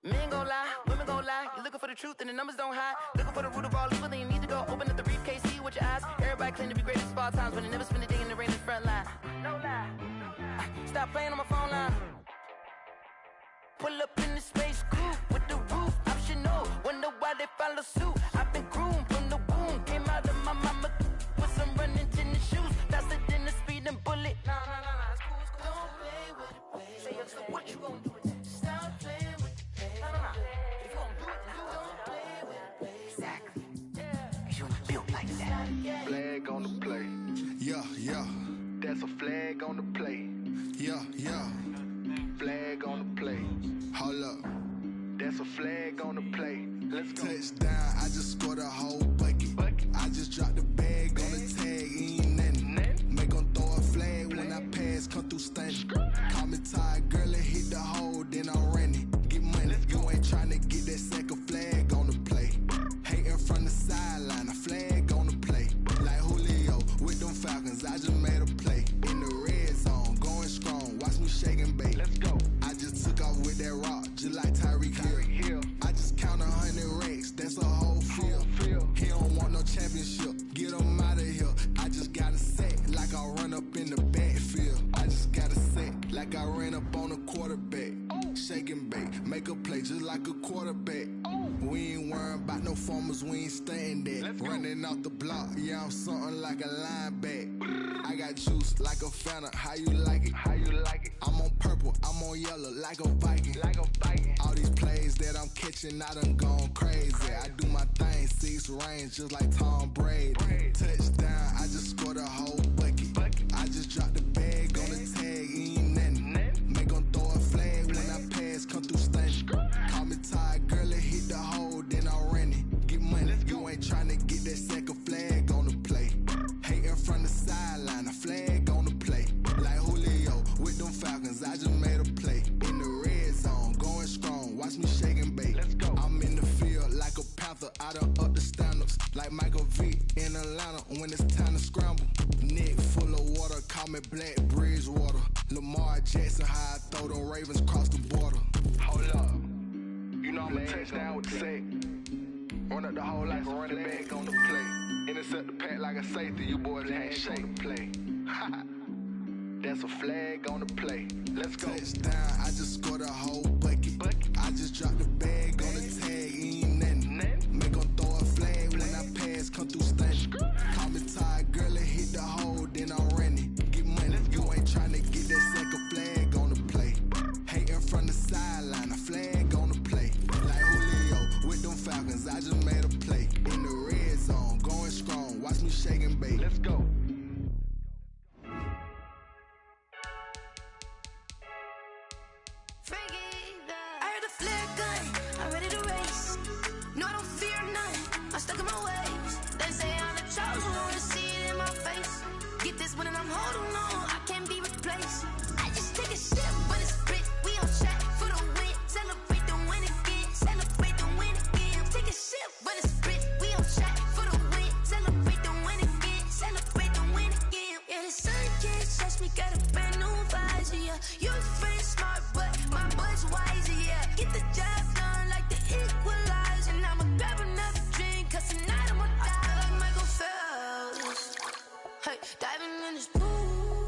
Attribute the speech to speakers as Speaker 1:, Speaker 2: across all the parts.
Speaker 1: Men gon' lie, women gon' lie. You looking for the truth and the numbers don't hide. Looking for the root of all evil, then you need to go open up the briefcase, see with your eyes. Everybody claim to be greatest of all times, but they never spend a day in the rain in the front line. No lie. Stop playing on my phone line. Pull up in the space coupe with the roof optional. Wonder why they follow suit. I've been groomed from the womb. Came out of my mama with some running tennis shoes. Faster than the speeding bullet. Nah, it's cool, it's cool. Don't play with it, play. Say, yo, so what you gon' do with that? Stop playing with it, play. Nah. If you gon' do it, then don't play with it, play. Exactly. Yeah. You built like that.
Speaker 2: Flag on the play.
Speaker 3: Yeah.
Speaker 2: That's a flag on the play.
Speaker 3: Yeah.
Speaker 2: Flag on the play.
Speaker 3: Hold up.
Speaker 2: That's a flag on the play. Let's go.
Speaker 3: Touchdown, I just scored a whole bucket. I just dropped the bag on the tag, ain't nothing. Make 'em throw a flag when I pass, come through stunning. Call me tired, girl, and hit the hole, then I'm running. Get money, you ain't tryna get that second flag on the play. Hating from the sideline, a flag on the play. Like Julio with them Falcons, I just made a play. In the red zone, going strong, watch me shake and bake.
Speaker 2: Let's go.
Speaker 3: I just took off with that rock, just like Tyreek Hill. I just count 100 racks, that's a whole field. He don't want no championship, get him out of here. I just got a set, like I run up in the backfield. I just got a set, like I ran up on a quarterback. Shake and bake, make a play just like a quarterback. We ain't worrying about no formers, we ain't staying there. Running off the block, yeah, I'm something like a lineback. I got juice like a Fanta, how you like it? I'm on purple, I'm on yellow, like a Viking. All these plays that I'm catching, I done gone crazy. I do my thing, 6 range, just like Tom Brady. Touchdown, I just scored a whole bucket. I just dropped the bag on the tag, ain't nothing. Make 'em throw a flag when I pass, come through stunning. Call me tired, girl, and hit the hole, then I'm running. Get money, you ain't tryna get that second flag on the play. Hating from the sideline, a flag on the play. Like Julio with them Falcons, I just made a play. In the red zone, going strong, watch me shake and bake. I'm in the field like a panther, I done up the standards. Like Michael Vick in Atlanta when it's time to scramble. Neck full of water, call me Black Bridgewater. Lamar Jackson, how I throw them Ravens across the border.
Speaker 2: Hold up. You know I'm a touchdown with the sack. Run up the whole like a running back on the play. Intercept the pack like a safety, you boys can't shake the play. That's a flag on the play. Let's go.
Speaker 3: Touchdown, I just scored a whole bucket. I just dropped the bag on the tag, ain't nothing. Make 'em throw a flag when I pass, come through stunning. Call me tired, girl, and hit the hole, then I'm running. Get money, you ain't tryna get that second flag on the play. Hating from the sideline, a flag on the play. Like Julio with them Falcons, I just made a play. In the red zone, going strong, watch me shake and bake.
Speaker 2: Let's go.
Speaker 4: I heard the flare gun, I'm ready to race. No, I don't fear none, I'm stuck in my ways. They say I'm the chosen one, to see it in my face. Get this one and I'm holding on, I can't be replaced. I just take a sip, but it's split, we on track for the win. Celebrate the win again, celebrate the win again. Take a sip, but it's split, we on track for the win. Celebrate the win again, celebrate the win again. Yeah, the sun can't touch me, got a brand new visor, yeah. Your friend smart, but my bud's wiser, yeah. Get the job done like the equalizer. And I'ma grab another drink, cause tonight I'ma die like Michael Phelps. Hey, diving in this pool.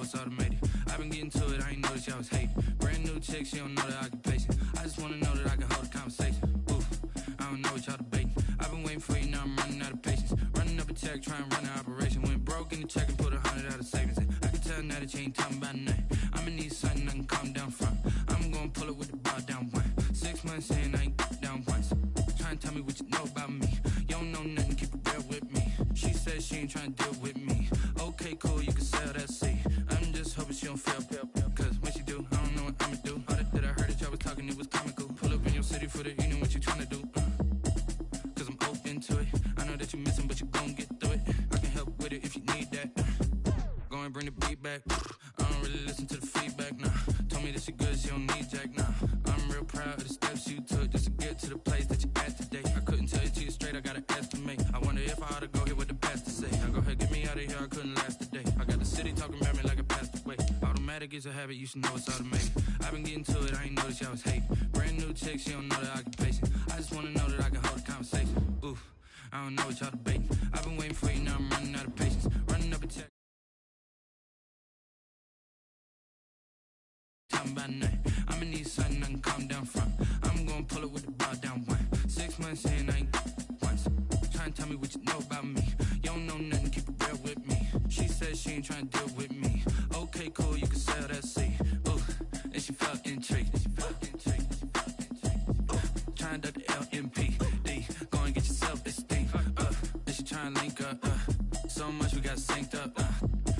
Speaker 5: it's automated. I've been getting to it, I ain't noticed y'all was hating. Brand new chick, she don't know the occupation. I just wanna know that I can hold a conversation. Oof, I don't know what y'all debating. I've been waiting for you, now I'm running out of patience. Running up a check, trying to run an operation. Went broke in the check and put 100 out of savings in. I can tell now that you ain't talking about nothing. I'ma need something I can calm down from. I'm gonna pull it with the bar down one. 6 months in, I ain't down once. Trying to tell me what you know about me. You don't know nothing, keep it real with me. She said she ain't trying to deal with me. Okay, cool, you can sell that seed. I'm just hoping she don't fail. Cause when she do, I don't know what I'ma do. All that I heard that y'all was talking, it was comical. Pull up in your city for the evening, what you trying to do? Cause I'm open to it. I know that you missing, but you gon' get through it. I can help with it if you need that. Go and bring the beat back. I don't really listen to the feedback, nah. Told me that she good, she don't need jack, nah. I'm real proud of the steps you took just to get to the place that you at today. I couldn't tell you to you straight, I gotta estimate. I wonder if I ought to go here with the pastor say. Now go ahead, get me out of here, I couldn't last a day. I got the city talking about me like a passed away. Automatic is a habit, you should know it's automated. I've been getting to it, I ain't noticed y'all was hating. Brand new chick, she don't know the occupation. I just wanna know that I can hold a conversation. Oof, I don't know what y'all debating. I've been waiting for you, now I'm running out of patience. Running up a check. Talking about nothing. I'ma need something I can calm down from. I'm gonna pull it with the bar down one. 6 months in, I ain't once. Trying to tell me what you know about me. You don't know nothing, keep it real with me. She said she ain't trying to deal with me. Okay, cool, you can sell that seed. Ooh, and she felt intrigued. Trying to duck the LMPD. Go and get your self-esteem. And she trying to link up. So much we got synced up.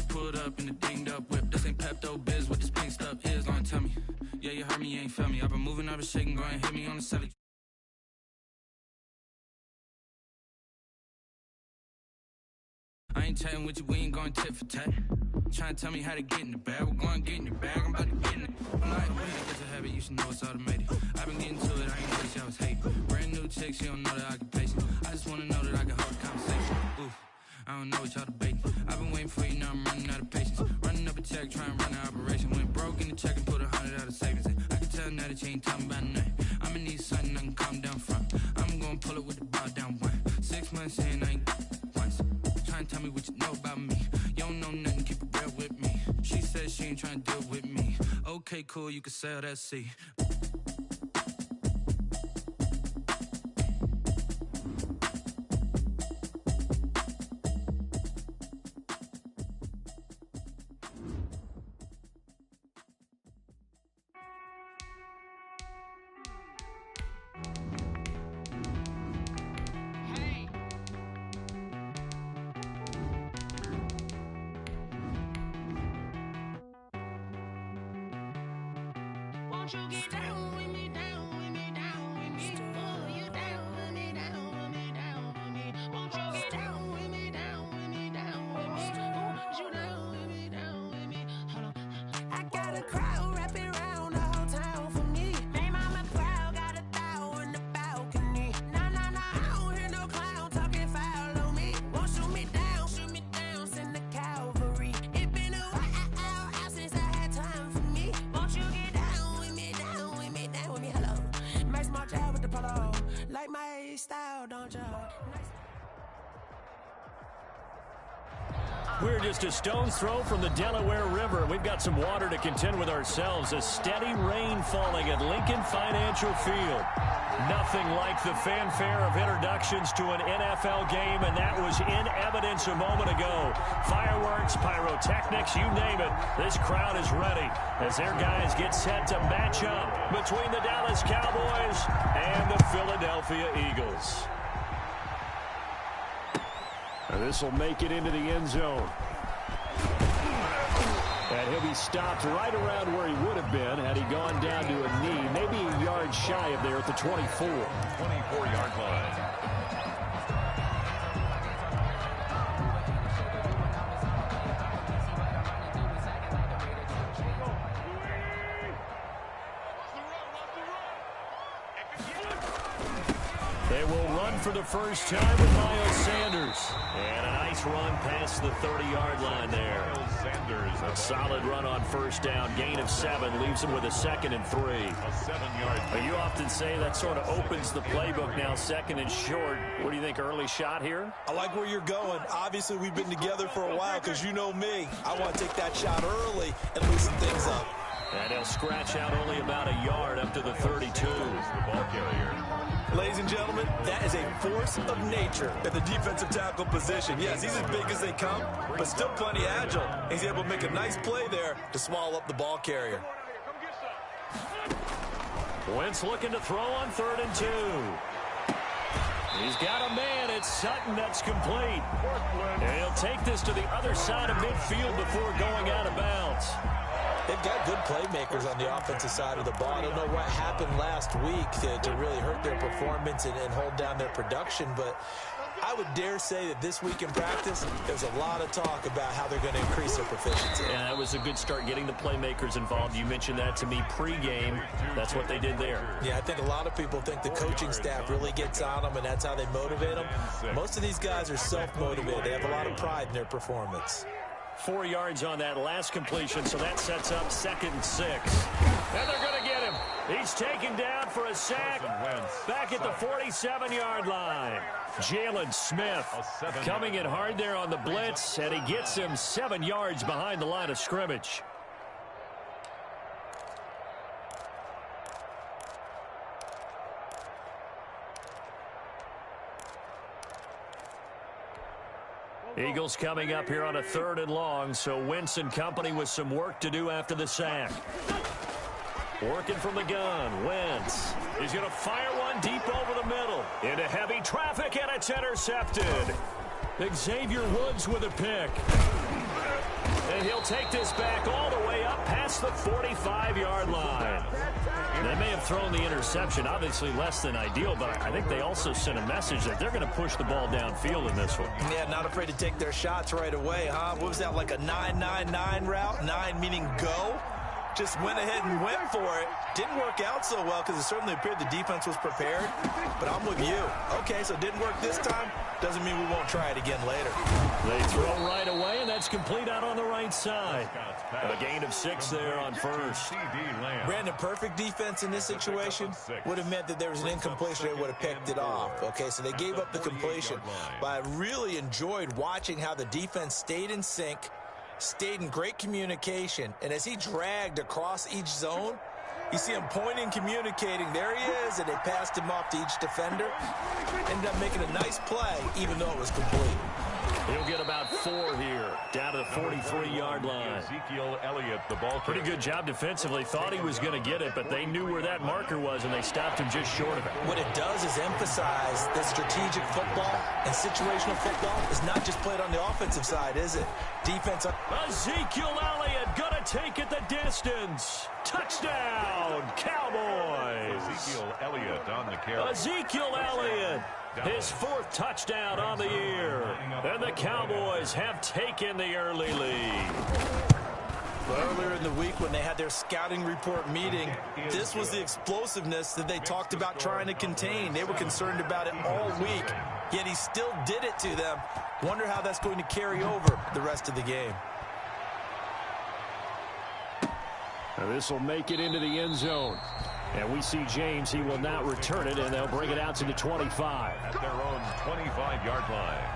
Speaker 5: Pulled up in the dinged up whip. This ain't Pepto-Biz, what this pink stuff is. Long tell me. Yeah, you heard me, you ain't felt me. I've been moving, I've been shaking, go and hit me on the celly. I ain't chatting with you, we ain't going tit for tat. Trying to tell me how to get in the bag. We're going to get in the bag, I'm about to get in it. I'm like, it's a habit, you should know it's automated. I've been getting to it, I ain't noticed y'all was hating. Brand new chick, she don't know the occupation. I just wanna know that I can hold a conversation. Oof, I don't know what y'all debating. I've been waiting for you, now I'm running out of patience. Running up a check, trying to run an operation. Went broke in the check and put 100 out of savings in. I can tell now that you ain't talking about nothing. I'ma need something I can calm down from. I'm gonna pull it with the bar down one. 6 months in, I ain't once. Trying to tell me what you know about me. You don't know nothing, keep it real with me. She said she ain't trying to deal with me. Okay, cool, you can sell that seed.
Speaker 4: Won't you get down with me, down with me, down with me? Oh, you down with me, down with me, down with me. Won't you get down with me, down with me, down with me? Oh, you down with me, down with me? Hold on. I got a crowd wrapping around the whole town for me. Hey, mama proud, got a thou in the balcony. Nah, nah, nah, I don't hear no clown talking foul on me. Won't shoot me down, send the cavalry. It been a while since I had time for me. Won't you get down with me, down with me, down with me? Hello, Max my job with the polo. Like my style, don't you?
Speaker 6: We're just a stone's throw from the Delaware River. We've got some water to contend with ourselves. A steady rain falling at Lincoln Financial Field. Nothing like the fanfare of introductions to an NFL game, and that was in evidence a moment ago. Fireworks, pyrotechnics, you name it. This crowd is ready as their guys get set to match up between the Dallas Cowboys and the Philadelphia Eagles. And this will make it into the end zone. And he'll be stopped right around where he would have been had he gone down to a knee, maybe a yard shy of there at the 24.
Speaker 7: 24-yard line.
Speaker 6: They will run for the first time with Miles Sanders. And a nice run past the 30-yard line there. A solid run on first down. Gain of 7 leaves him with a 2nd and 3. You often say that sort of opens the playbook now, 2nd and short. What do you think, early shot here?
Speaker 8: I like where you're going. Obviously, we've been together for a while because you know me. I want to take that shot early and loosen things up.
Speaker 6: And he'll scratch out only about a yard up to the 32. The ball carrier.
Speaker 8: Ladies and gentlemen, that is a force of nature at the defensive tackle position. Yes, he's as big as they come, but still plenty agile. He's able to make a nice play there to swallow up the ball carrier.
Speaker 6: Wentz looking to throw on 3rd and 2. He's got a man. It's Sutton. That's complete. And he'll take this to the other side of midfield before going out of bounds.
Speaker 8: They've got good playmakers on the offensive side of the ball. I don't know what happened last week to really hurt their performance and hold down their production, but I would dare say that this week in practice, there's a lot of talk about how they're going to increase their proficiency.
Speaker 6: Yeah, that was a good start getting the playmakers involved. You mentioned that to me pregame. That's what they did there.
Speaker 8: Yeah, I think a lot of people think the coaching staff really gets on them, and that's how they motivate them. Most of these guys are self-motivated. They have a lot of pride in their performance.
Speaker 6: 4 yards on that last completion, so that sets up 2nd and 6. And they're going to get him. He's taken down for a sack back at the 47-yard line. Jalen Smith coming in hard there on the blitz, and he gets him 7 yards behind the line of scrimmage. Eagles coming up here on a 3rd and long, so Wentz and company with some work to do after the sack. Working from the gun, Wentz. He's going to fire one deep over the middle. Into heavy traffic, and it's intercepted. Xavier Woods with a pick. And he'll take this back all the way up past the 45-yard line. They may have thrown the interception, obviously less than ideal, but I think they also sent a message that they're going to push the ball downfield in this one.
Speaker 8: Yeah, not afraid to take their shots right away, huh? What was that, like a 9-9-9 route? 9 meaning go? Just went ahead and went for it. Didn't work out so well because it certainly appeared the defense was prepared. But I'm with you. Okay, so it didn't work this time. Doesn't mean we won't try it again later.
Speaker 6: They throw right away, and that's complete out on the right side. A gain of 6 there on first.
Speaker 8: Brandon, perfect defense in this situation would have meant that there was an incompletion. They would have picked it off. Okay, so they gave up the completion. But I really enjoyed watching how the defense stayed in sync, stayed in great communication, and as he dragged across each zone, you see him pointing, communicating. There he is, and they passed him off to each defender. Ended up making a nice play, even though it was complete.
Speaker 6: He'll get about 4 here, down to the 43-yard line.
Speaker 7: Ezekiel Elliott, the ball.
Speaker 6: Pretty good job defensively. Thought he was going to get it, but they knew where that marker was, and they stopped him just short of it.
Speaker 8: What it does is emphasize that strategic football and situational football is not just played on the offensive side, is it? Defense.
Speaker 6: Ezekiel Elliott going to take it the distance. Touchdown, Cowboys.
Speaker 7: Ezekiel Elliott on the carry.
Speaker 6: Ezekiel Elliott, his 4th touchdown on the year. And the Cowboys have taken the early lead.
Speaker 8: Earlier in the week when they had their scouting report meeting, this was the explosiveness that they talked about trying to contain. They were concerned about it all week, yet he still did it to them. Wonder how that's going to carry over the rest of the game.
Speaker 6: Now this will make it into the end zone. And we see James. He will not return it, and they'll bring it out to the 25.
Speaker 7: At their own 25-yard line.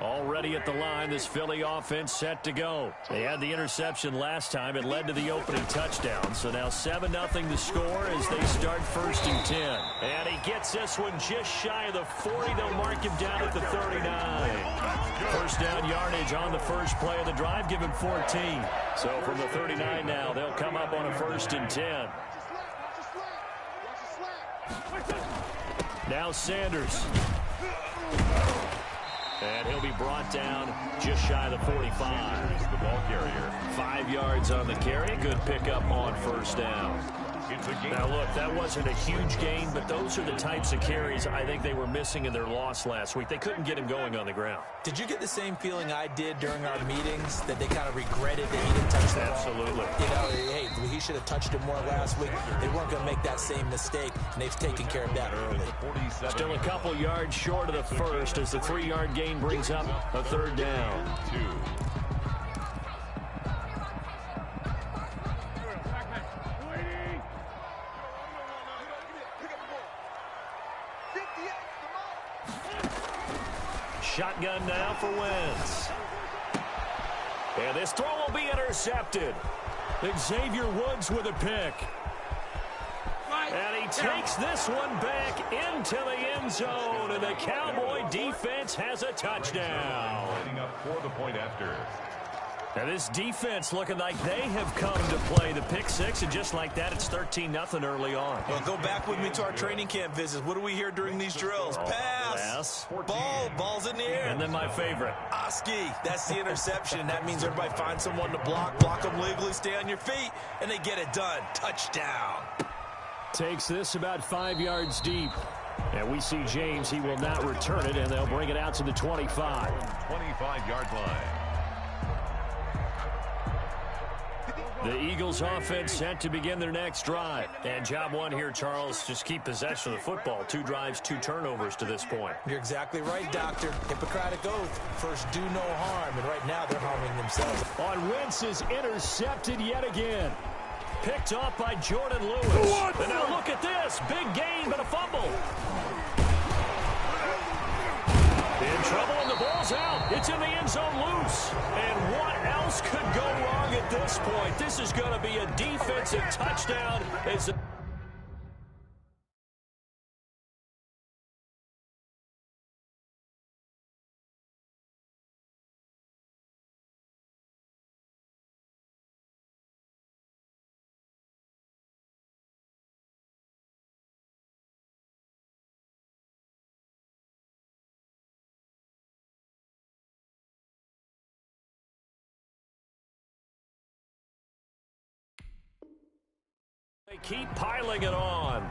Speaker 6: Already at the line, this Philly offense set to go. They had the interception last time. It led to the opening touchdown. So now 7-0 the score as they start 1st and 10. And he gets this one just shy of the 40. They'll mark him down at the 39. First down yardage on the first play of the drive. Give him 14. So from the 39 now, they'll come up on a 1st and 10. Now Sanders. And he'll be brought down just shy of the 45.
Speaker 7: The ball carrier.
Speaker 6: 5 yards on the carry. Good pickup on first down. Now, look, that wasn't a huge gain, but those are the types of carries I think they were missing in their loss last week. They couldn't get him going on the ground.
Speaker 8: Did you get the same feeling I did during our meetings, that they kind of regretted that he didn't touch the ball?
Speaker 6: Absolutely.
Speaker 8: You know, hey, he should have touched it more last week. They weren't going to make that same mistake, and they've taken care of that early.
Speaker 6: Still a couple yards short of the first as the 3-yard gain brings up a third down. Shotgun now for Wentz. And this throw will be intercepted. Xavier Woods with a pick. And he takes this one back into the end zone, and the Cowboy defense has a touchdown.
Speaker 7: Lining up for the point after.
Speaker 6: Now this defense looking like they have come to play the pick six, and just like that, it's 13-0 early on.
Speaker 8: Well, go back with me to our training camp visits. What do we hear during these drills? Pass. Ball's in the air.
Speaker 6: And then my favorite.
Speaker 8: Oski, that's the interception. That means everybody finds someone to block them legally, stay on your feet, and they get it done. Touchdown.
Speaker 6: Takes this about 5 yards deep. And we see James, he will not return it, and they'll bring it out to the 25.
Speaker 7: 25-yard line.
Speaker 6: The Eagles offense set to begin their next drive. And job one here, Charles, just keep possession of the football. 2 drives, 2 turnovers to this point.
Speaker 8: You're exactly right, Doctor. Hippocratic oath. First, do no harm. And right now, they're harming themselves.
Speaker 6: On Wentz is intercepted yet again. Picked off by Jordan Lewis. And now look at this. Big gain, but a fumble. In trouble, and the ball's out. It's in the end zone loose. And what else could go wrong at this point? This is going to be a defensive touchdown. They keep piling it on.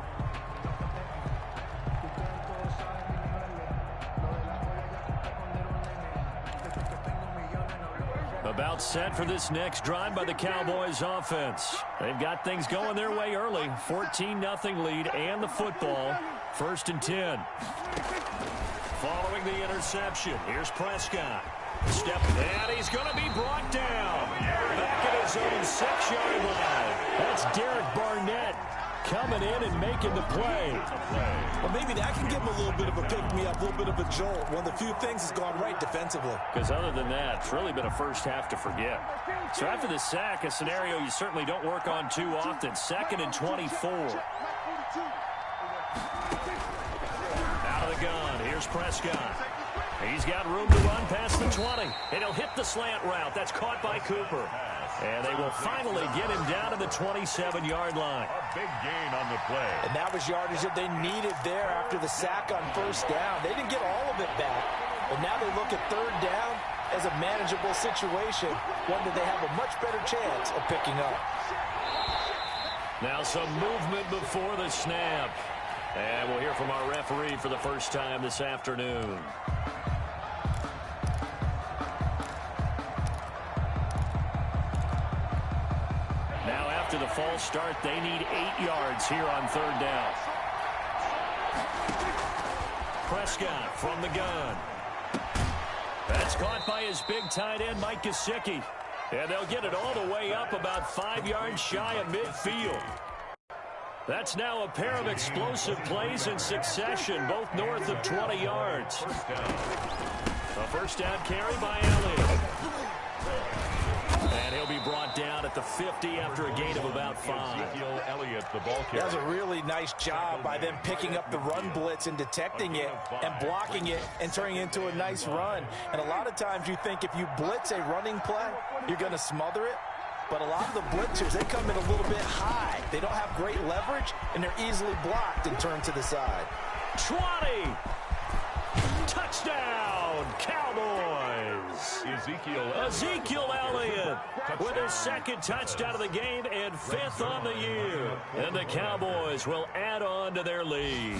Speaker 6: About set for this next drive by the Cowboys offense. They've got things going their way early. 14-0 lead and the football. 1st and 10. Following the interception, here's Prescott. Step, and he's going to be brought down. Back at his own 6-yard line. That's Derek Barnett coming in and making the play.
Speaker 8: Well, maybe that can give him a little bit of a pick-me-up, a little bit of a jolt. One of the few things that's gone right defensively.
Speaker 6: Because other than that, it's really been a first half to forget. So after the sack, a scenario you certainly don't work on too often. 2nd and 24. Out of the gun, here's Prescott. He's got room to run past the 20. And he'll hit the slant route. That's caught by Cooper. And they will finally get him down to the 27-yard line.
Speaker 7: A big gain on the play.
Speaker 8: And that was yardage that they needed there after the sack on 1st down. They didn't get all of it back. But now they look at 3rd down as a manageable situation, one that they have a much better chance of picking up.
Speaker 6: Now some movement before the snap. And we'll hear from our referee for the first time this afternoon. After the false start, they need 8 yards here on 3rd down. Prescott from the gun. That's caught by his big tight end, Mike Gesicki. And they'll get it all the way up about 5 yards shy of midfield. That's now a pair of explosive plays in succession, both north of 20 yards. A first down carry by Elliott. And he'll be brought down at the 50 after a gain of about 5.
Speaker 7: Elliott, the ball carrier.
Speaker 8: That was a really nice job by them picking up the run blitz and detecting it and blocking it and turning it into a nice run. And a lot of times you think if you blitz a running play, you're going to smother it. But a lot of the blitzers, they come in a little bit high. They don't have great leverage, and they're easily blocked and turned to the side.
Speaker 6: 20! Touchdown, Cowboys!
Speaker 7: Is
Speaker 6: Ezekiel Elliott with his second touchdown of the game and 5th on the year. And the Cowboys will add on to their lead.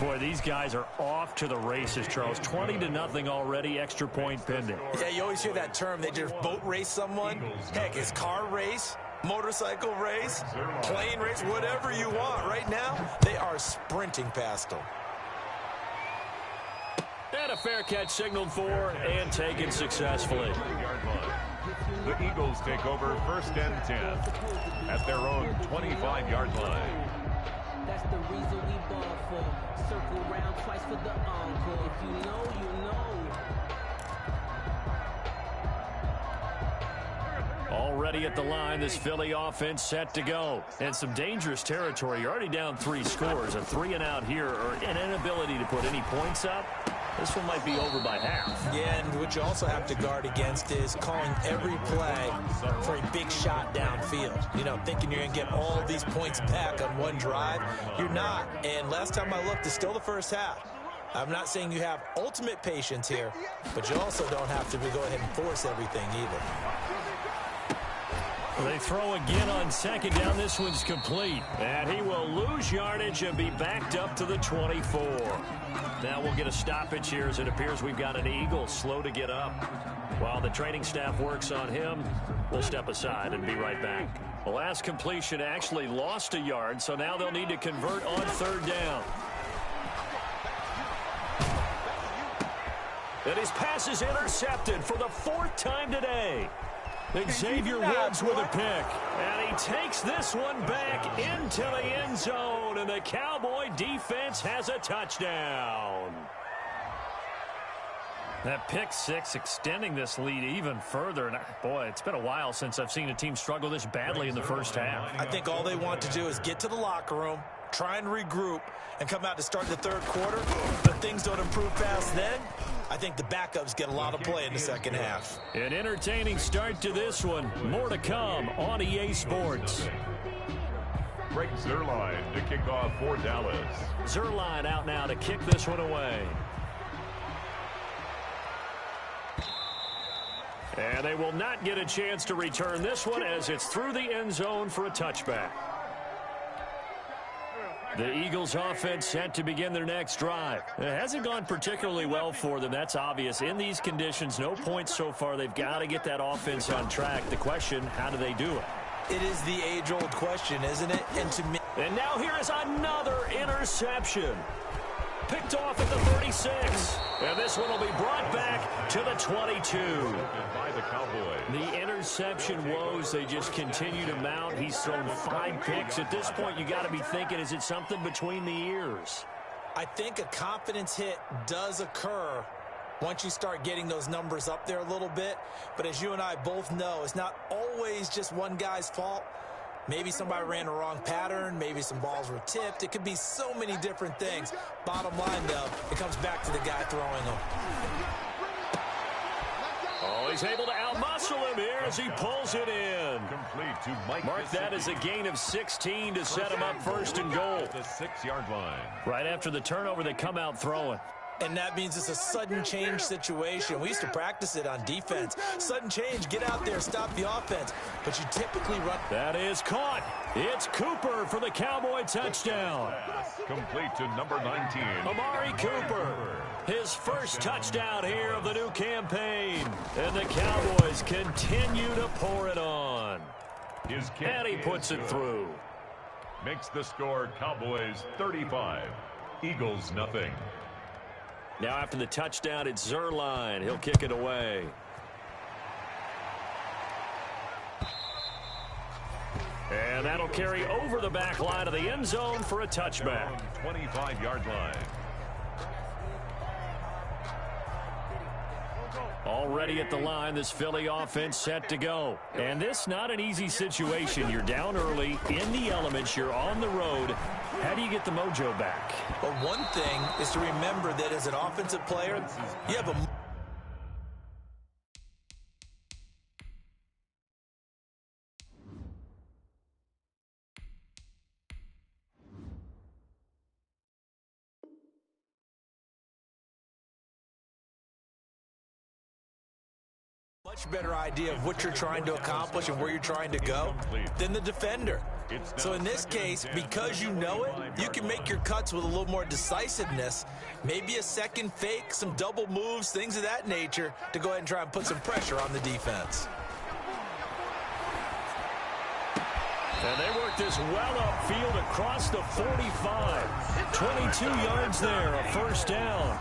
Speaker 6: Boy, these guys are off to the races, Charles. 20-0 already, extra point pending.
Speaker 8: Yeah, you always hear that term. They just boat race someone. Heck, it's car race, motorcycle race, plane race, whatever you want. Right now, they are sprinting past them.
Speaker 6: And a fair catch signaled for and taken successfully.
Speaker 7: The Eagles take over 1st and 10 at their own 25-yard line.
Speaker 9: That's the reason we ball for. Circle round twice for the encore. If you know, you know.
Speaker 6: Already at the line, this Philly offense set to go. And some dangerous territory. You're already down 3 scores. A 3-and-out here or an inability to put any points up. This one might be over by half.
Speaker 8: Yeah, and what you also have to guard against is calling every play for a big shot downfield. You know, thinking you're going to get all these points back on one drive. You're not. And last time I looked, it's still the first half. I'm not saying you have ultimate patience here, but you also don't have to go ahead and force everything either.
Speaker 6: They throw again on 2nd down. This one's complete. And he will lose yardage and be backed up to the 24. Now we'll get a stoppage here as it appears we've got an Eagle slow to get up. While the training staff works on him, we'll step aside and be right back. The last completion actually lost a yard, so now they'll need to convert on 3rd down. And his pass is intercepted for the 4th time today. Xavier Woods with a pick. And he takes this one back into the end zone. And the Cowboy defense has a touchdown. That pick 6 extending this lead even further. And boy, it's been a while since I've seen a team struggle this badly in the first half.
Speaker 8: I think all they want to do is get to the locker room, try and regroup, and come out to start the 3rd quarter. But things don't improve fast then. I think the backups get a lot of play in the 2nd half.
Speaker 6: An entertaining start to this one. More to come on EA Sports.
Speaker 7: Greg Zuerlein to kick off for Dallas.
Speaker 6: Zuerlein out now to kick this one away. And they will not get a chance to return this one as it's through the end zone for a touchback. The Eagles offense set to begin their next drive. It hasn't gone particularly well for them. That's obvious. In these conditions, no points so far. They've got to get that offense on track. The question, how do they do it?
Speaker 8: It is the age-old question, isn't it?
Speaker 6: And now here is another interception. Picked off at the 36. And this one will be brought back to the 22.
Speaker 7: By the Cowboys.
Speaker 6: The interception woes, they just continue to mount. He's thrown 5 picks. At this point, you got to be thinking, is it something between the ears?
Speaker 8: I think a confidence hit does occur once you start getting those numbers up there a little bit. But as you and I both know, it's not always just one guy's fault. Maybe somebody ran the wrong pattern. Maybe some balls were tipped. It could be so many different things. Bottom line, though, it comes back to the guy throwing them.
Speaker 6: Oh, he's able to outmuscle him here as he pulls it in.
Speaker 7: Complete to Mike.
Speaker 6: Mark that as a gain of 16 to set him up 1st and goal.
Speaker 7: The 6-yard line.
Speaker 6: Right after the turnover, they come out throwing.
Speaker 8: And that means it's a sudden change situation. We used to practice it on defense. Sudden change, get out there, stop the offense. But you typically run.
Speaker 6: That is caught. It's Cooper for the Cowboy touchdown.
Speaker 7: Complete to number 19.
Speaker 6: Amari Cooper. His first touchdown here of the new campaign. And the Cowboys continue to pour it on. And he puts it through.
Speaker 7: Makes the score Cowboys 35. Eagles nothing.
Speaker 6: Now after the touchdown, it's Zuerlein. He'll kick it away. And that'll carry over the back line of the end zone for a touchback.
Speaker 7: 25-yard line.
Speaker 6: Already at the line, this Philly offense set to go. And this not an easy situation. You're down early, in the elements, you're on the road. How do you get the mojo back?
Speaker 8: Well, one thing is to remember that as an offensive player, you have a much better idea of what you're trying to accomplish and where you're trying to go than the defender. So in this case, because you know it, you can make your cuts with a little more decisiveness, maybe a second fake, some double moves, things of that nature, to go ahead and try and put some pressure on the defense.
Speaker 6: And they work this well upfield across the 45. 22 yards there, a first down.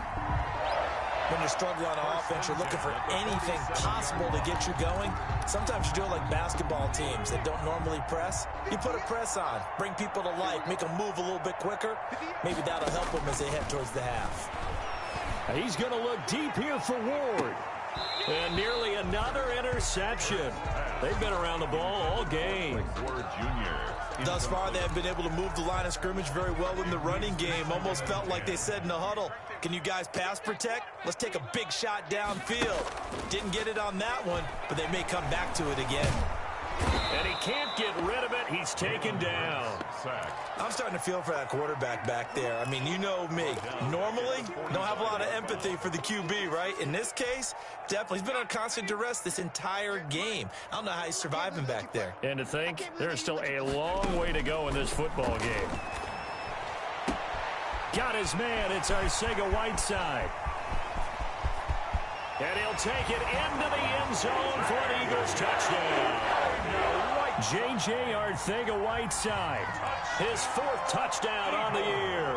Speaker 8: When you're struggling on offense, you're looking for anything possible to get you going. Sometimes you do it like basketball teams that don't normally press. You put a press on, bring people to life, make them move a little bit quicker. Maybe that'll help them as they head towards the half.
Speaker 6: He's going to look deep here for Ward. And nearly another interception. They've been around the ball all game.
Speaker 7: Ward Jr.
Speaker 8: Thus far, they have been able to move the line of scrimmage very well in the running game. Almost felt like they said in the huddle, can you guys pass protect? Let's take a big shot downfield. Didn't get it on that one, but they may come back to it again.
Speaker 6: And he can't get rid of it. He's taken down.
Speaker 8: I'm starting to feel for that quarterback back there. I mean, you know me. Normally, don't have a lot of empathy for the QB, right? In this case, definitely. He's been on constant duress this entire game. I don't know how he's surviving back there.
Speaker 6: And to think, there's still a long way to go in this football game. Got his man. It's Arcega-Whiteside. And he'll take it into the end zone for an Eagles touchdown. J.J. Arcega-Whiteside, his fourth touchdown on the year,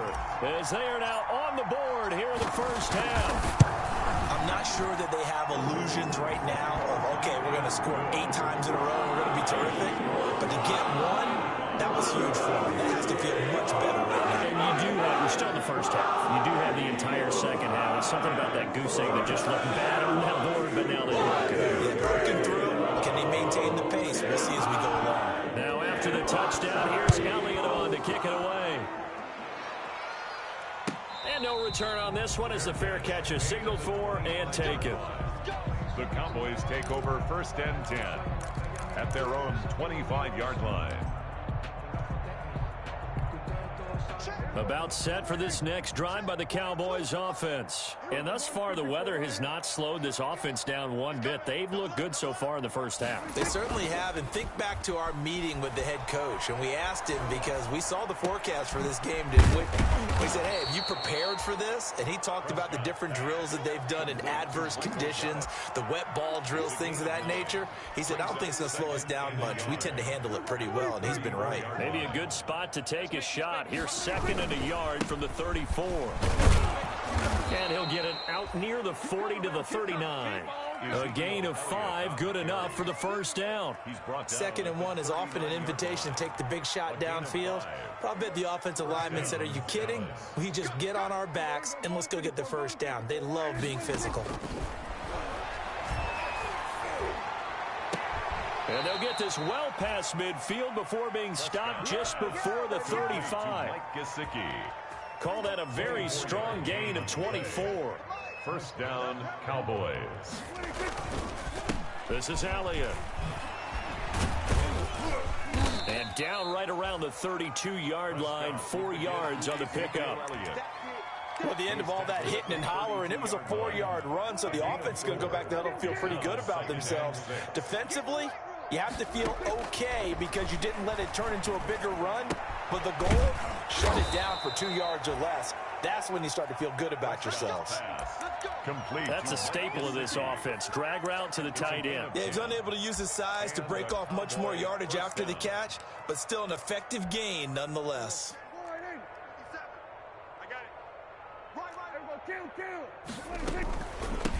Speaker 6: as they are now on the board here in the first half.
Speaker 8: I'm not sure that they have illusions right now of, okay, we're going to score 8 times in a row, we're going to be terrific. But to get one, that was huge for them. That has to feel much better right now.
Speaker 6: And you do have, we're still in the first half. You do have the entire second half. It's something about that goose egg that just looked bad on that board, but now they're broken.
Speaker 8: Yeah, broken through. Can they maintain the pace? We'll see as we go along.
Speaker 6: Now after the touchdown, here's Elliott on to kick it away. And no return on this one as the fair catch is signaled for and taken.
Speaker 7: The Cowboys take over first and 10 at their own 25-yard line.
Speaker 6: About set for this next drive by the Cowboys offense. And thus far, the weather has not slowed this offense down one bit. They've looked good so far in the first half.
Speaker 8: They certainly have. And think back to our meeting with the head coach. And we asked him because we saw the forecast for this game, didn't we? We said, hey, have you prepared for this? And he talked about the different drills that they've done in adverse conditions, the wet ball drills, things of that nature. He said, I don't think it's going to slow us down much. We tend to handle it pretty well, and he's been right.
Speaker 6: Maybe a good spot to take a shot. Here's second and a yard from the 34. And he'll get it out near the 40 to the 39. A gain of 5, good enough for the first down.
Speaker 8: Second and 1 is often an invitation to take the big shot downfield. Probably bet the offensive lineman said, are you kidding? We just get on our backs and let's go get the first down. They love being physical.
Speaker 6: And they'll get this well past midfield before being stopped just before the 35. Call that a very strong gain of 24.
Speaker 7: First down, Cowboys.
Speaker 6: This is Elliott. And down right around the 32-yard line, 4 yards on the pickup.
Speaker 8: Well, at the end of all that hitting and hollering, it was a 4-yard run, so the offense is going to go back to huddle and feel pretty good about themselves. Defensively, you have to feel okay because you didn't let it turn into a bigger run, but the goal, shut it down for 2 yards or less. That's when you start to feel good about yourselves.
Speaker 7: Complete.
Speaker 6: That's a staple of this offense. Drag route to the tight end.
Speaker 8: Yeah, he's unable to use his size to break off much more yardage after the catch, but still an effective gain nonetheless.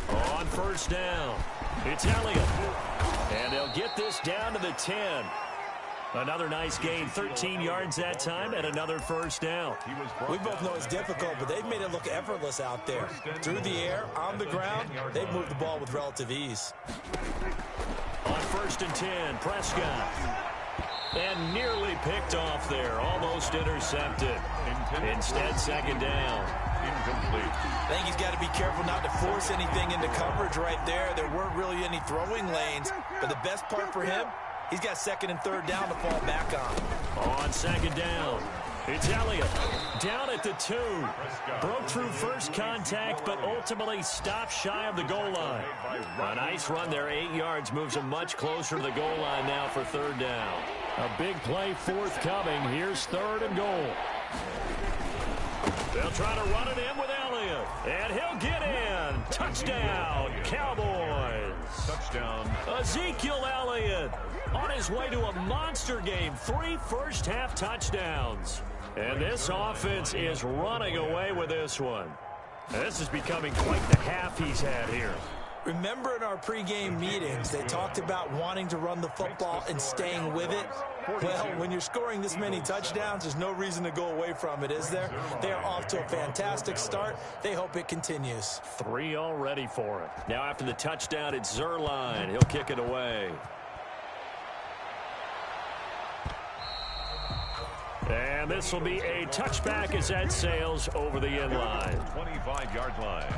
Speaker 6: On first down, it's Elliott. And they'll get this down to the 10. Another nice gain, 13 yards that time, and another first down.
Speaker 8: We both know it's difficult, but they've made it look effortless out there. Through the air, on the ground, they've moved the ball with relative ease.
Speaker 6: On first and 10, Prescott. And nearly picked off there, almost intercepted. Instead, second down.
Speaker 7: Incomplete.
Speaker 8: I think he's got to be careful not to force anything into coverage right there. There weren't really any throwing lanes, but the best part for him, he's got second and third down to fall back on.
Speaker 6: On second down, It's Elliott down at the 2. Broke through first contact, but ultimately stopped shy of the goal line. A nice run there, 8 yards, moves him much closer to the goal line now for third down. A big play forthcoming. Here's 3rd and goal. They'll try to run it in with Elliott, and he'll get in. Touchdown, Cowboys.
Speaker 7: Touchdown.
Speaker 6: Ezekiel Elliott on his way to a monster game. 3 first-half touchdowns. And this offense is running away with this one. This is becoming quite the half he's had here.
Speaker 8: Remember in our pregame meetings, they talked about wanting to run the football and staying with it? Well, when you're scoring this many touchdowns, there's no reason to go away from it, is there? They are off to a fantastic start. They hope it continues.
Speaker 6: 3 already for him. Now after the touchdown, it's Zerline. He'll kick it away. And this will be a touchback as that sails over the end line.
Speaker 7: 25-yard line.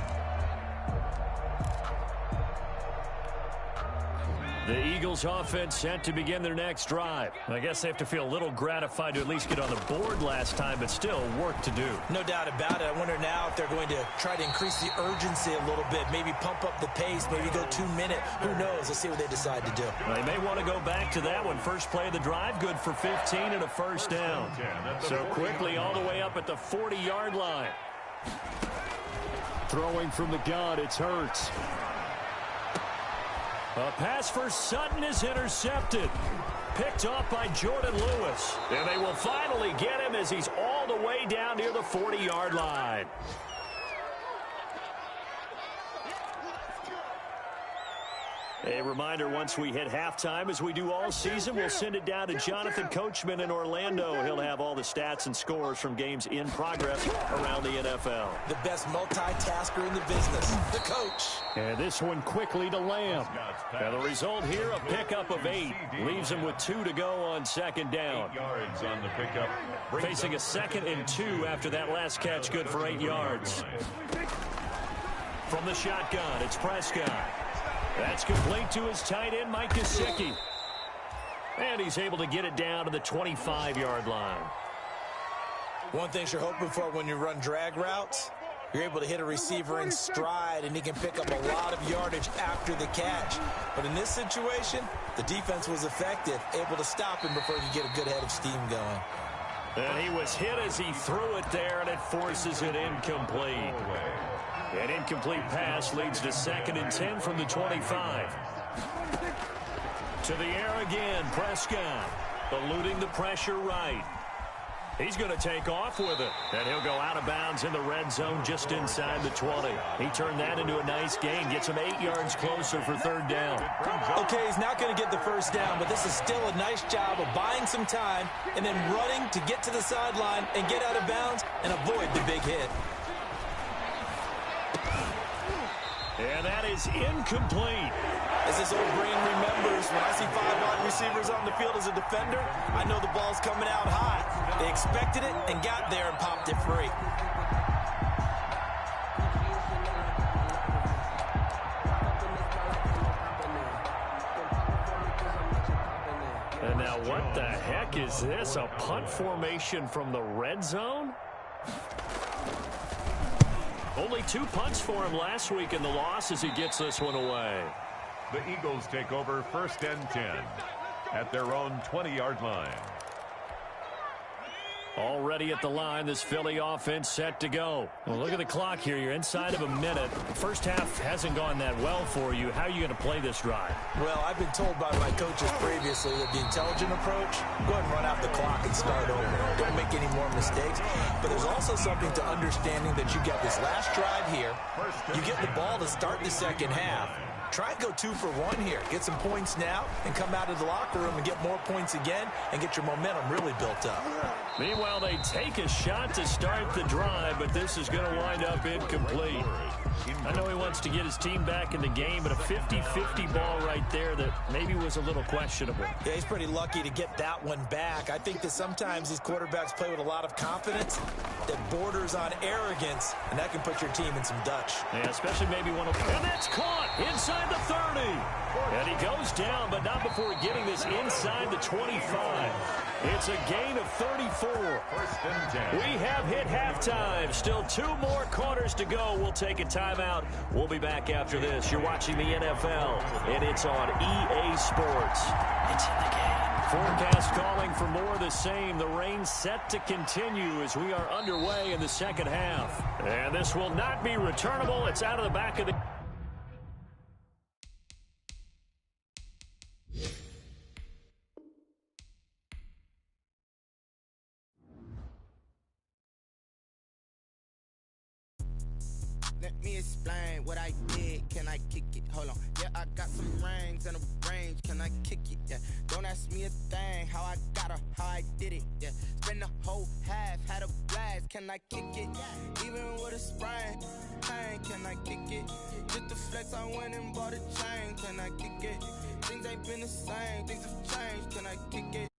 Speaker 6: The Eagles offense set to begin their next drive. I guess they have to feel a little gratified to at least get on the board last time, but still work to do.
Speaker 8: No doubt about it. I wonder now if they're going to try to increase the urgency a little bit, maybe pump up the pace, maybe go 2-minute. Who knows? Let's see what they decide to do.
Speaker 6: They may want to go back to that one. First play of the drive, good for 15 and a first down. So quickly all the way up at the 40-yard line. Throwing from the gun, it's Hurts. A pass for Sutton is intercepted. Picked off by Jordan Lewis. And they will finally get him as he's all the way down near the 40-yard line. A reminder, once we hit halftime, as we do all season, we'll send it down to Jonathan Coachman in Orlando. He'll have all the stats and scores from games in progress around the NFL.
Speaker 8: The best multitasker in the business, the coach.
Speaker 6: And this one quickly to Lamb. And the result here, a pickup of 8. Leaves him with 2 to go on second down.
Speaker 7: 8 yards on the pickup.
Speaker 6: Facing a 2nd and 2 after that last catch, good for 8 yards. From the shotgun, it's Prescott. That's complete to his tight end, Mike Gesicki. And he's able to get it down to the 25-yard line.
Speaker 8: One thing you're hoping for when you run drag routes, you're able to hit a receiver in stride, and he can pick up a lot of yardage after the catch. But in this situation, the defense was effective, able to stop him before he could get a good head of steam going.
Speaker 6: And he was hit as he threw it there, and it forces it incomplete. An incomplete pass leads to 2nd and 10 from the 25. To the air again, Prescott. Eluding the pressure right. He's going to take off with it. And he'll go out of bounds in the red zone just inside the 20. He turned that into a nice gain. Gets him 8 yards closer for third down.
Speaker 8: Okay, he's not going to get the first down, but this is still a nice job of buying some time and then running to get to the sideline and get out of bounds and avoid the big hit.
Speaker 6: And that is incomplete.
Speaker 8: As this old brain remembers, when I see 5 wide receivers on the field as a defender, I know the ball's coming out high. They expected it and got there and popped it free.
Speaker 6: And now what the heck is this? A punt formation from the red zone? Only 2 punts for him last week in the loss as he gets this one away.
Speaker 7: The Eagles take over 1st and 10 at their own 20-yard line.
Speaker 6: Already at the line, this Philly offense set to go. Well, look at the clock here. You're inside of a minute. The first half hasn't gone that well for you. How are you going to play this drive?
Speaker 8: Well, I've been told by my coaches previously that the intelligent approach, go ahead and run out the clock and start over. Don't make any more mistakes. But there's also something to understanding that you get this last drive here. You get the ball to start the second half. Try and go 2 for 1 here. Get some points now and come out of the locker room and get more points again and get your momentum really built up.
Speaker 6: Meanwhile, they take a shot to start the drive, but this is going to wind up incomplete. I know he wants to get his team back in the game, but a 50-50 ball right there that maybe was a little questionable.
Speaker 8: Yeah, he's pretty lucky to get that one back. I think that sometimes these quarterbacks play with a lot of confidence that borders on arrogance, and that can put your team in some Dutch.
Speaker 6: Yeah, especially maybe one of them. And that's caught inside the 30. And he goes down, but not before getting this inside the 25. It's a gain of 34.
Speaker 7: First and 10.
Speaker 6: We have hit halftime. Still 2 more quarters to go. We'll take a timeout. We'll be back after this. You're watching the NFL, and it's on EA Sports. It's in the game. Forecast calling for more of the same. The rain set to continue as we are underway in the second half. And this will not be returnable. It's out of the back of the...
Speaker 10: Let me explain what I did. Can I kick it? Hold on. Yeah, I got some rings and a range. Can I kick it? Yeah. Don't ask me a thing. How I got her, how I did it. Yeah. Spend the whole half, had a blast. Can I kick it? Even with a sprain. Pain, can I kick it? Just the flex, I went and bought a chain. Can I kick it? Things ain't been the same. Things have changed. Can I kick it?